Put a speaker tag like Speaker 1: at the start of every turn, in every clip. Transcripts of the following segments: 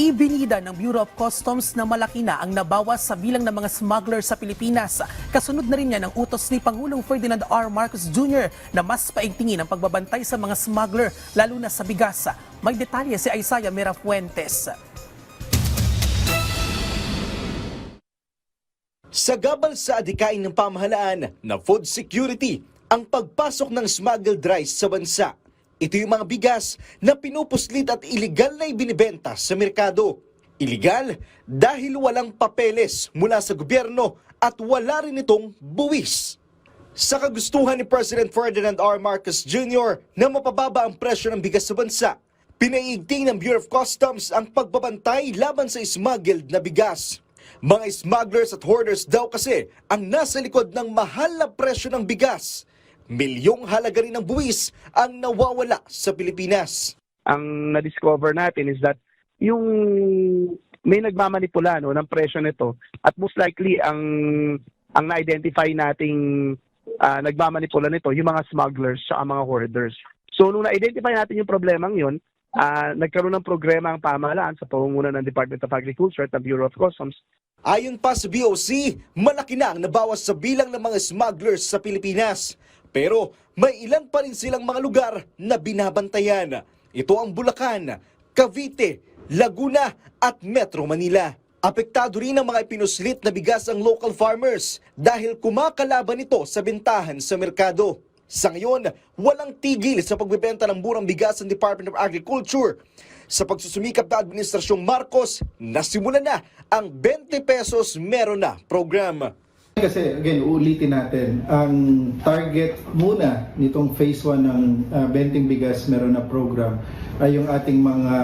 Speaker 1: Ibinida ng Bureau of Customs na malaki na ang nabawas sa bilang ng mga smuggler sa Pilipinas. Kasunod na rin yan ang utos ni Pangulong Ferdinand R. Marcos Jr. na mas paigtingin ang pagbabantay sa mga smuggler, lalo na sa bigas. May detalye si Isaiah Mirafuentes.
Speaker 2: Sagabal sa adikain ng pamahalaan na food security ang pagpasok ng smuggled rice sa bansa. Ito yung mga bigas na pinupuslit at iligal na ibinibenta sa merkado. Iligal dahil walang papeles mula sa gobyerno at wala rin itong buwis. Sa kagustuhan ni President Ferdinand R. Marcos Jr. na mapababa ang presyo ng bigas sa bansa, pinaiigting ng Bureau of Customs ang pagbabantay laban sa smuggled na bigas. Mga smugglers at hoarders daw kasi ang nasa likod ng mahal na presyo ng bigas. Milyong halaga rin ng buwis ang nawawala sa Pilipinas.
Speaker 3: Ang na-discover natin is that yung may nagmamanipula ng presyo nito at most likely ang na-identify nating nagmamanipula nito yung mga smugglers at mga hoarders. So nung na-identify natin yung problemang yun, nagkaroon ng programa ang pamahalaan sa pamumuno ng Department of Agriculture at ng Bureau of Customs.
Speaker 2: Ayon pa sa BOC, malaki na ang nabawas sa bilang ng mga smugglers sa Pilipinas. Pero may ilan pa rin silang mga lugar na binabantayan. Ito ang Bulacan, Cavite, Laguna at Metro Manila. Apektado rin ang mga ipinuslit na bigas ang local farmers dahil kumakalaban ito sa bentahan sa merkado. Sa ngayon, walang tigil sa pagbebenta ng murang bigas ng Department of Agriculture. Sa pagsusumikap na Administrasyong Marcos, nasimulan na ang 20 pesos meron na program.
Speaker 4: Kasi again, uulitin natin, ang target muna nitong phase 1 ng Benting Bigas Meron Na program ay yung ating mga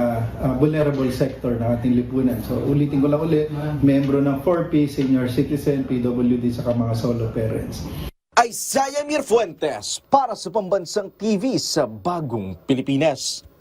Speaker 4: vulnerable sector ng ating lipunan. So ulitin ko lang ulit, membro ng 4P, senior citizen, PWD, saka mga solo parents.
Speaker 2: Isaiah Mirafuentes para sa Pambansang TV sa Bagong Pilipinas.